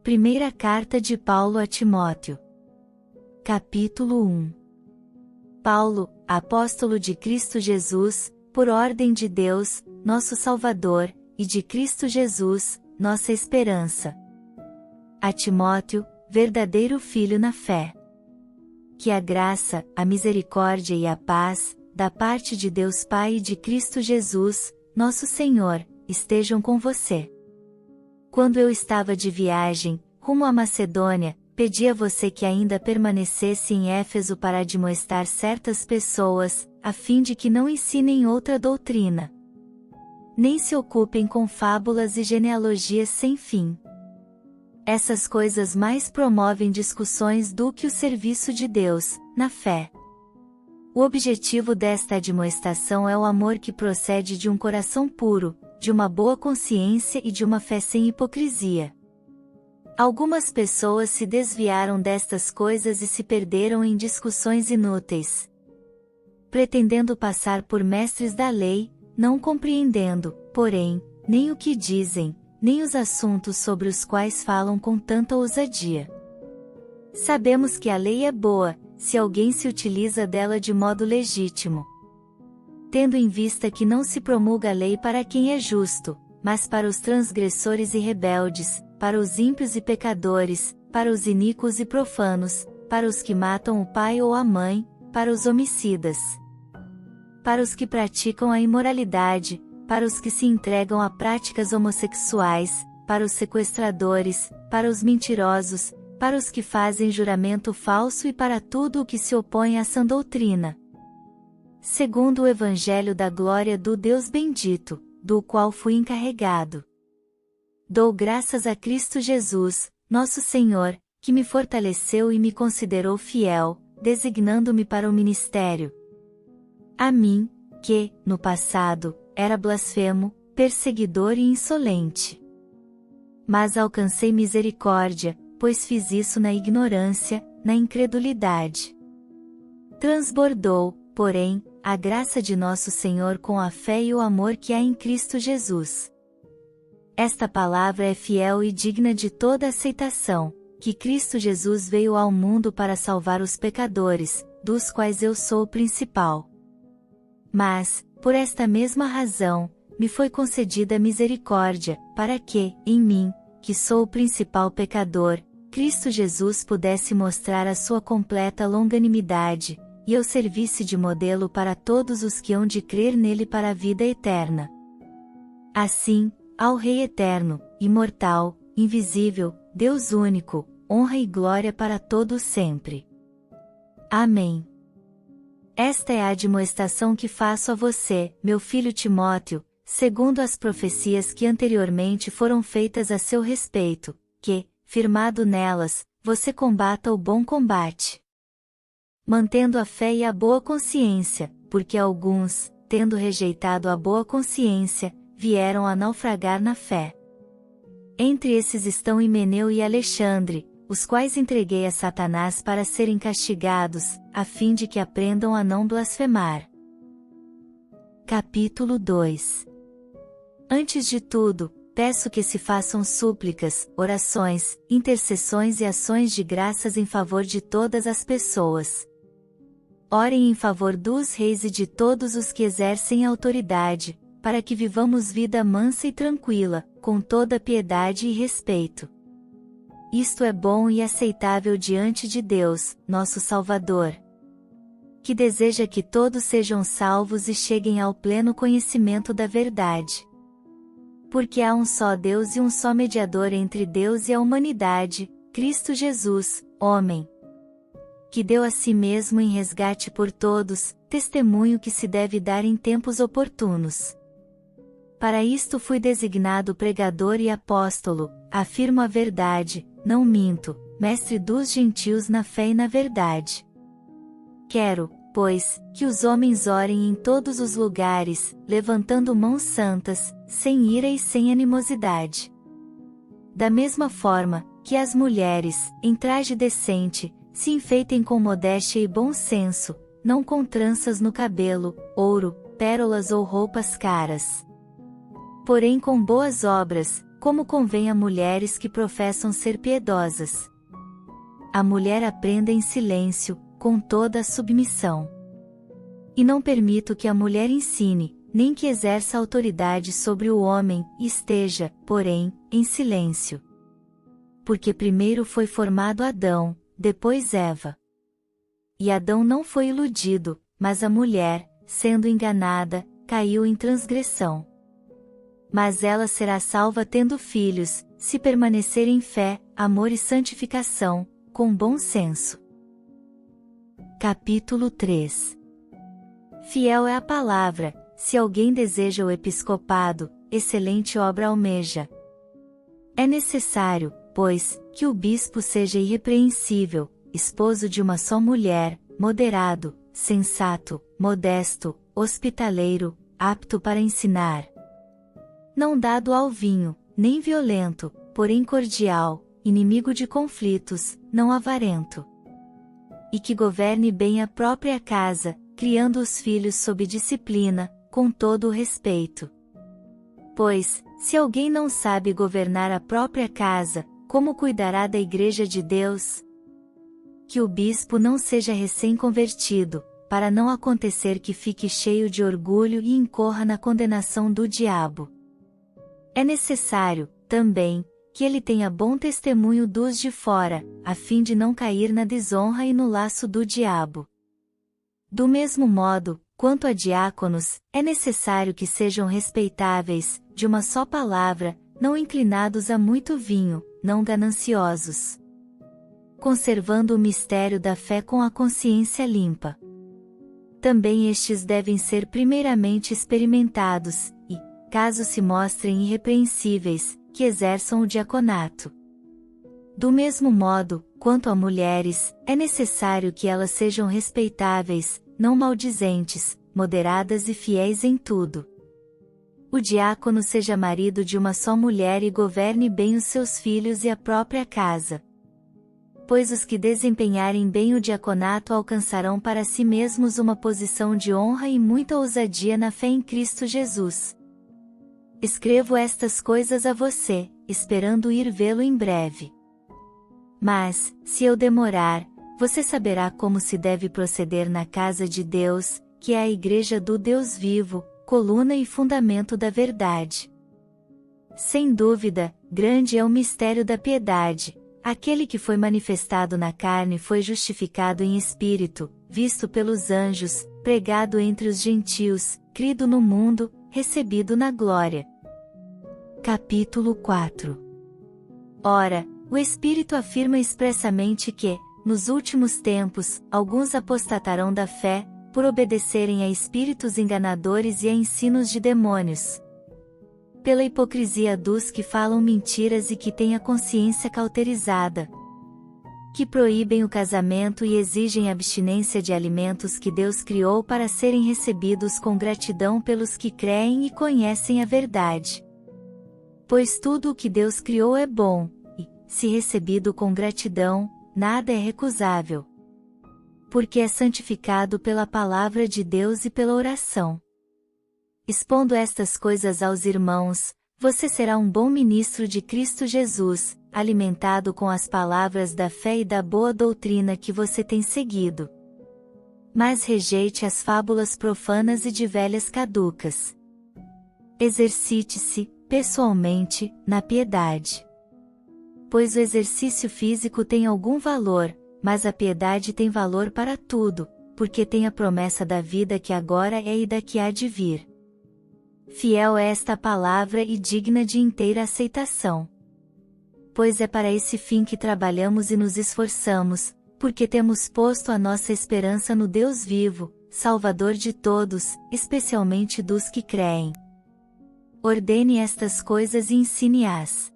Primeira carta de Paulo a Timóteo. Capítulo 1. Paulo, apóstolo de Cristo Jesus, por ordem de Deus, nosso Salvador, e de Cristo Jesus, nossa esperança. A Timóteo, verdadeiro filho na fé. Que a graça, a misericórdia e a paz, da parte de Deus Pai e de Cristo Jesus, nosso Senhor, estejam com você. Quando eu estava de viagem, rumo à Macedônia, pedi a você que ainda permanecesse em Éfeso para admoestar certas pessoas, a fim de que não ensinem outra doutrina. Nem se ocupem com fábulas e genealogias sem fim. Essas coisas mais promovem discussões do que o serviço de Deus, na fé. O objetivo desta admoestação é o amor que procede de um coração puro, de uma boa consciência e de uma fé sem hipocrisia. Algumas pessoas se desviaram destas coisas e se perderam em discussões inúteis, pretendendo passar por mestres da lei, não compreendendo, porém, nem o que dizem, nem os assuntos sobre os quais falam com tanta ousadia. Sabemos que a lei é boa, se alguém se utiliza dela de modo legítimo. Tendo em vista que não se promulga a lei para quem é justo, mas para os transgressores e rebeldes, para os ímpios e pecadores, para os iníquos e profanos, para os que matam o pai ou a mãe, para os homicidas, para os que praticam a imoralidade, para os que se entregam a práticas homossexuais, para os sequestradores, para os mentirosos, para os que fazem juramento falso e para tudo o que se opõe à sã doutrina. Segundo o Evangelho da glória do Deus bendito, do qual fui encarregado. Dou graças a Cristo Jesus, nosso Senhor, que me fortaleceu e me considerou fiel, designando-me para o ministério. A mim, que, no passado, era blasfemo, perseguidor e insolente. Mas alcancei misericórdia, pois fiz isso na ignorância, na incredulidade. Transbordou, porém, a graça de nosso Senhor com a fé e o amor que há em Cristo Jesus. Esta palavra é fiel e digna de toda aceitação, que Cristo Jesus veio ao mundo para salvar os pecadores, dos quais eu sou o principal. Mas, por esta mesma razão, me foi concedida misericórdia, para que, em mim, que sou o principal pecador, Cristo Jesus pudesse mostrar a sua completa longanimidade, e eu servisse de modelo para todos os que hão de crer nele para a vida eterna. Assim, ao Rei eterno, imortal, invisível, Deus único, honra e glória para todos sempre. Amém. Esta é a admoestação que faço a você, meu filho Timóteo, segundo as profecias que anteriormente foram feitas a seu respeito, que, firmado nelas, você combata o bom combate, mantendo a fé e a boa consciência, porque alguns, tendo rejeitado a boa consciência, vieram a naufragar na fé. Entre esses estão Himeneu e Alexandre, os quais entreguei a Satanás para serem castigados, a fim de que aprendam a não blasfemar. Capítulo 2. Antes de tudo, peço que se façam súplicas, orações, intercessões e ações de graças em favor de todas as pessoas. Orem em favor dos reis e de todos os que exercem autoridade, para que vivamos vida mansa e tranquila, com toda piedade e respeito. Isto é bom e aceitável diante de Deus, nosso Salvador, que deseja que todos sejam salvos e cheguem ao pleno conhecimento da verdade. Porque há um só Deus e um só mediador entre Deus e a humanidade, Cristo Jesus, homem, que deu a si mesmo em resgate por todos, testemunho que se deve dar em tempos oportunos. Para isto fui designado pregador e apóstolo, afirmo a verdade, não minto, mestre dos gentios na fé e na verdade. Quero, pois, que os homens orem em todos os lugares, levantando mãos santas, sem ira e sem animosidade. Da mesma forma, que as mulheres, em traje decente, se enfeitem com modéstia e bom senso, não com tranças no cabelo, ouro, pérolas ou roupas caras. Porém com boas obras, como convém a mulheres que professam ser piedosas. A mulher aprenda em silêncio, com toda a submissão. E não permito que a mulher ensine, nem que exerça autoridade sobre o homem, e esteja, porém, em silêncio. Porque primeiro foi formado Adão, depois Eva. E Adão não foi iludido, mas a mulher, sendo enganada, caiu em transgressão. Mas ela será salva tendo filhos, se permanecer em fé, amor e santificação, com bom senso. Capítulo 3. Fiel é a palavra, se alguém deseja o episcopado, excelente obra almeja. É necessário, pois, que o bispo seja irrepreensível, esposo de uma só mulher, moderado, sensato, modesto, hospitaleiro, apto para ensinar. Não dado ao vinho, nem violento, porém cordial, inimigo de conflitos, não avarento. E que governe bem a própria casa, criando os filhos sob disciplina, com todo o respeito. Pois, se alguém não sabe governar a própria casa, como cuidará da Igreja de Deus? Que o bispo não seja recém-convertido, para não acontecer que fique cheio de orgulho e incorra na condenação do diabo. É necessário, também, que ele tenha bom testemunho dos de fora, a fim de não cair na desonra e no laço do diabo. Do mesmo modo, quanto a diáconos, é necessário que sejam respeitáveis, de uma só palavra, não inclinados a muito vinho, não gananciosos. Conservando o mistério da fé com a consciência limpa. Também estes devem ser primeiramente experimentados, e, caso se mostrem irrepreensíveis, que exerçam o diaconato. Do mesmo modo, quanto a mulheres, é necessário que elas sejam respeitáveis, não maldizentes, moderadas e fiéis em tudo. O diácono seja marido de uma só mulher e governe bem os seus filhos e a própria casa. Pois os que desempenharem bem o diaconato alcançarão para si mesmos uma posição de honra e muita ousadia na fé em Cristo Jesus. Escrevo estas coisas a você, esperando ir vê-lo em breve. Mas, se eu demorar, você saberá como se deve proceder na casa de Deus, que é a Igreja do Deus vivo, coluna e fundamento da verdade. Sem dúvida, grande é o mistério da piedade. Aquele que foi manifestado na carne foi justificado em espírito, visto pelos anjos, pregado entre os gentios, crido no mundo, recebido na glória. Capítulo 4. Ora, o Espírito afirma expressamente que, nos últimos tempos, alguns apostatarão da fé, por obedecerem a espíritos enganadores e a ensinos de demônios. Pela hipocrisia dos que falam mentiras e que têm a consciência cauterizada. Que proíbem o casamento e exigem abstinência de alimentos que Deus criou para serem recebidos com gratidão pelos que creem e conhecem a verdade. Pois tudo o que Deus criou é bom, e, se recebido com gratidão, nada é recusável. Porque é santificado pela palavra de Deus e pela oração. Expondo estas coisas aos irmãos, você será um bom ministro de Cristo Jesus, alimentado com as palavras da fé e da boa doutrina que você tem seguido. Mas rejeite as fábulas profanas e de velhas caducas. Exercite-se, pessoalmente, na piedade. Pois o exercício físico tem algum valor, mas a piedade tem valor para tudo, porque tem a promessa da vida que agora é e da que há de vir. Fiel é esta palavra e digna de inteira aceitação. Pois é para esse fim que trabalhamos e nos esforçamos, porque temos posto a nossa esperança no Deus vivo, Salvador de todos, especialmente dos que creem. Ordene estas coisas e ensine-as.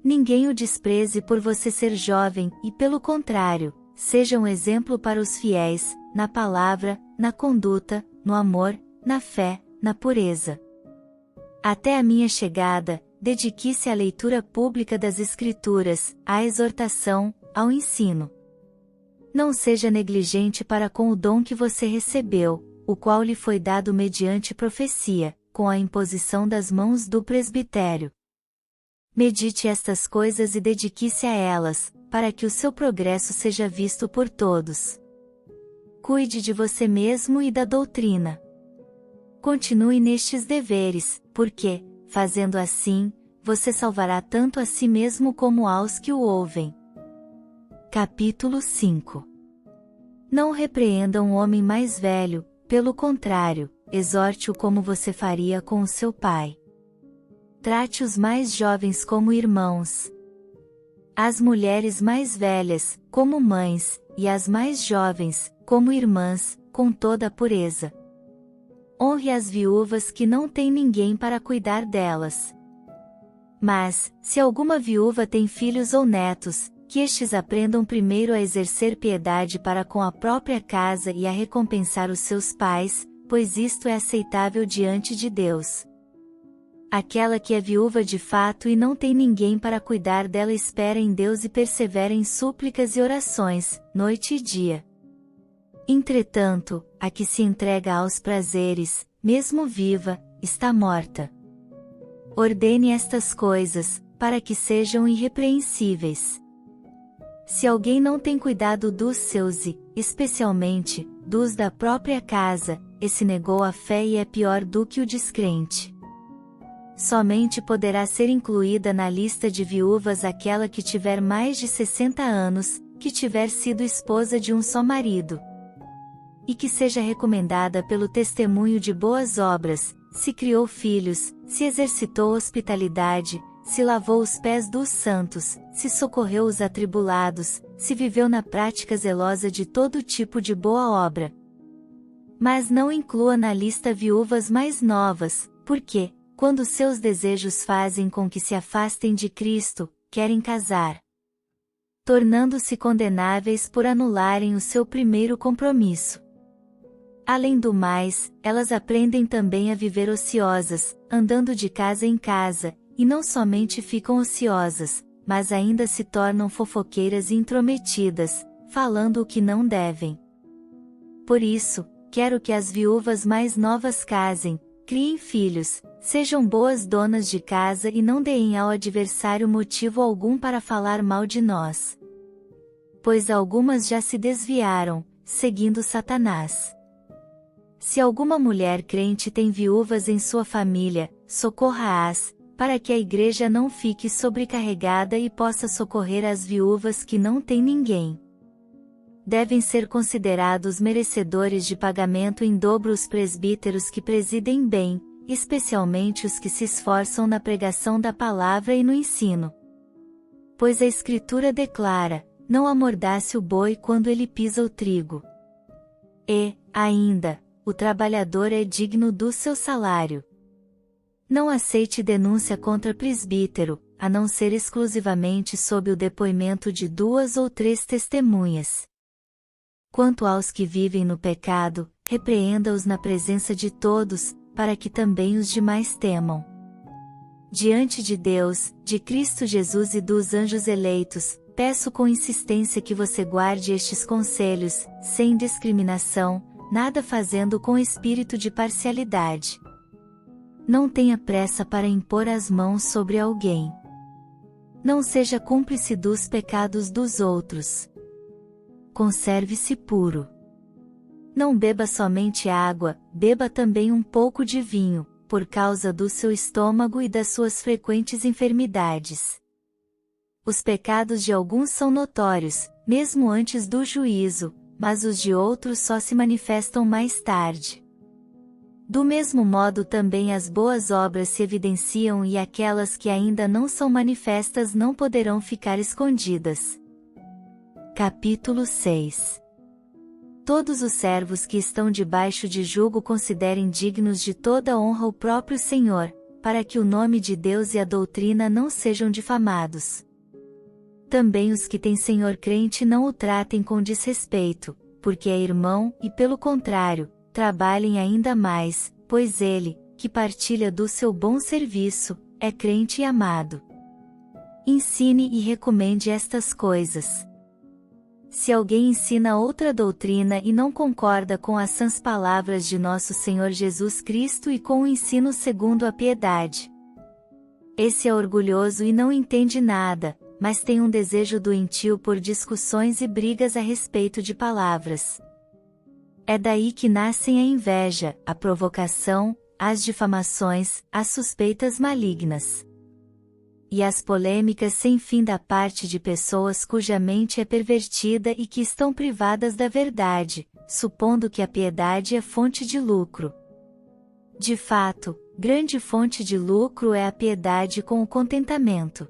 Ninguém o despreze por você ser jovem, e pelo contrário, seja um exemplo para os fiéis, na palavra, na conduta, no amor, na fé, na pureza. Até a minha chegada, dedique-se à leitura pública das Escrituras, à exortação, ao ensino. Não seja negligente para com o dom que você recebeu, o qual lhe foi dado mediante profecia, com a imposição das mãos do presbitério. Medite estas coisas e dedique-se a elas, para que o seu progresso seja visto por todos. Cuide de você mesmo e da doutrina. Continue nestes deveres, porque, fazendo assim, você salvará tanto a si mesmo como aos que o ouvem. Capítulo 5. Não repreenda um homem mais velho, pelo contrário, exorte-o como você faria com o seu pai. Trate os mais jovens como irmãos. As mulheres mais velhas, como mães, e as mais jovens, como irmãs, com toda a pureza. Honre as viúvas que não têm ninguém para cuidar delas. Mas, se alguma viúva tem filhos ou netos, que estes aprendam primeiro a exercer piedade para com a própria casa e a recompensar os seus pais, pois isto é aceitável diante de Deus. Aquela que é viúva de fato e não tem ninguém para cuidar dela espera em Deus e persevera em súplicas e orações, noite e dia. Entretanto, a que se entrega aos prazeres, mesmo viva, está morta. Ordene estas coisas, para que sejam irrepreensíveis. Se alguém não tem cuidado dos seus e, especialmente, dos da própria casa, esse negou a fé e é pior do que o descrente. Somente poderá ser incluída na lista de viúvas aquela que tiver mais de 60 anos, que tiver sido esposa de um só marido. E que seja recomendada pelo testemunho de boas obras, se criou filhos, se exercitou hospitalidade, se lavou os pés dos santos, se socorreu os atribulados, se viveu na prática zelosa de todo tipo de boa obra. Mas não inclua na lista viúvas mais novas, porque, quando seus desejos fazem com que se afastem de Cristo, querem casar, tornando-se condenáveis por anularem o seu primeiro compromisso. Além do mais, elas aprendem também a viver ociosas, andando de casa em casa, e não somente ficam ociosas, mas ainda se tornam fofoqueiras e intrometidas, falando o que não devem. Por isso, quero que as viúvas mais novas casem, criem filhos, sejam boas donas de casa e não deem ao adversário motivo algum para falar mal de nós. Pois algumas já se desviaram, seguindo Satanás. Se alguma mulher crente tem viúvas em sua família, socorra-as, para que a igreja não fique sobrecarregada e possa socorrer as viúvas que não têm ninguém. Devem ser considerados merecedores de pagamento em dobro os presbíteros que presidem bem, especialmente os que se esforçam na pregação da palavra e no ensino. Pois a Escritura declara: não amordace o boi quando ele pisa o trigo. E, ainda, o trabalhador é digno do seu salário. Não aceite denúncia contra presbítero, a não ser exclusivamente sob o depoimento de 2 ou 3 testemunhas. Quanto aos que vivem no pecado, repreenda-os na presença de todos, para que também os demais temam. Diante de Deus, de Cristo Jesus e dos anjos eleitos, peço com insistência que você guarde estes conselhos, sem discriminação, nada fazendo com espírito de parcialidade. Não tenha pressa para impor as mãos sobre alguém. Não seja cúmplice dos pecados dos outros. Conserve-se puro. Não beba somente água, beba também um pouco de vinho, por causa do seu estômago e das suas frequentes enfermidades. Os pecados de alguns são notórios, mesmo antes do juízo, mas os de outros só se manifestam mais tarde. Do mesmo modo também as boas obras se evidenciam e aquelas que ainda não são manifestas não poderão ficar escondidas. Capítulo 6. Todos os servos que estão debaixo de jugo considerem dignos de toda honra o próprio Senhor, para que o nome de Deus e a doutrina não sejam difamados. Também os que têm senhor crente não o tratem com desrespeito, porque é irmão e pelo contrário, trabalhem ainda mais, pois ele, que partilha do seu bom serviço, é crente e amado. Ensine e recomende estas coisas. Se alguém ensina outra doutrina e não concorda com as sãs palavras de nosso Senhor Jesus Cristo e com o ensino segundo a piedade, Esse é orgulhoso e não entende nada, mas tem um desejo doentio por discussões e brigas a respeito de palavras. É daí que nascem a inveja, a provocação, as difamações, as suspeitas malignas. E as polêmicas sem fim da parte de pessoas cuja mente é pervertida e que estão privadas da verdade, supondo que a piedade é fonte de lucro. De fato, grande fonte de lucro é a piedade com o contentamento.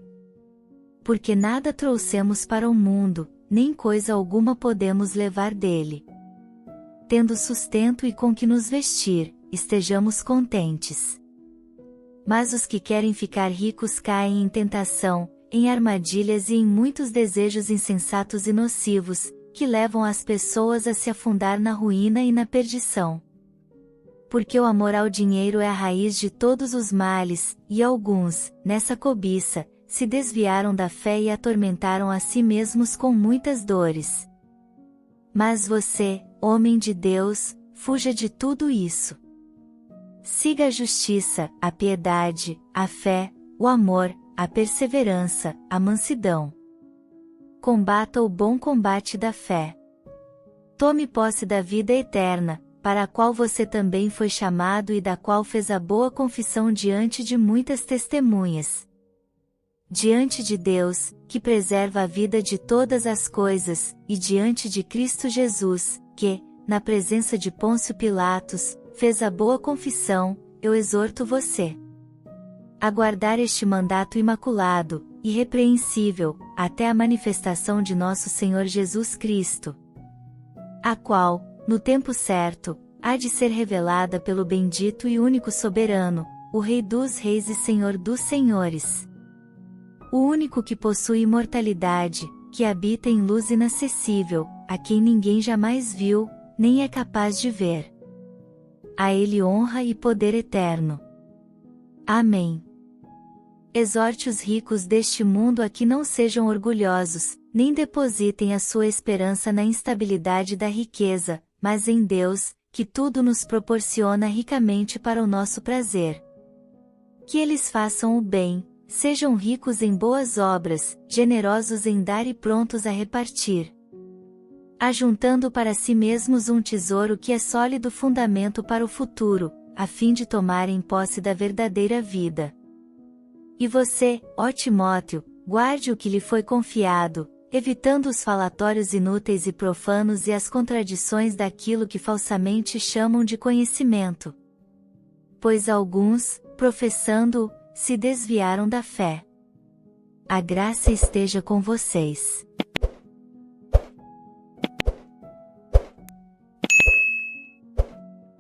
Porque nada trouxemos para o mundo, nem coisa alguma podemos levar dele. Tendo sustento e com que nos vestir, estejamos contentes. Mas os que querem ficar ricos caem em tentação, em armadilhas e em muitos desejos insensatos e nocivos, que levam as pessoas a se afundar na ruína e na perdição. Porque o amor ao dinheiro é a raiz de todos os males, e alguns, nessa cobiça, se desviaram da fé e atormentaram a si mesmos com muitas dores. Mas você, homem de Deus, fuja de tudo isso. Siga a justiça, a piedade, a fé, o amor, a perseverança, a mansidão. Combata o bom combate da fé. Tome posse da vida eterna, para a qual você também foi chamado e da qual fez a boa confissão diante de muitas testemunhas. Diante de Deus, que preserva a vida de todas as coisas, e diante de Cristo Jesus, que, na presença de Pôncio Pilatos, fez a boa confissão, eu exorto você a guardar este mandato imaculado, irrepreensível, até a manifestação de nosso Senhor Jesus Cristo, a qual, no tempo certo, há de ser revelada pelo bendito e único soberano, o Rei dos Reis e Senhor dos Senhores. O único que possui imortalidade, que habita em luz inacessível, a quem ninguém jamais viu, nem é capaz de ver. A ele honra e poder eterno. Amém. Exorte os ricos deste mundo a que não sejam orgulhosos, nem depositem a sua esperança na instabilidade da riqueza, mas em Deus, que tudo nos proporciona ricamente para o nosso prazer. Que eles façam o bem, sejam ricos em boas obras, generosos em dar e prontos a repartir, ajuntando para si mesmos um tesouro que é sólido fundamento para o futuro, a fim de tomarem posse da verdadeira vida. E você, ó Timóteo, guarde o que lhe foi confiado, evitando os falatórios inúteis e profanos e as contradições daquilo que falsamente chamam de conhecimento. Pois alguns, professando-o, se desviaram da fé. A graça esteja com vocês.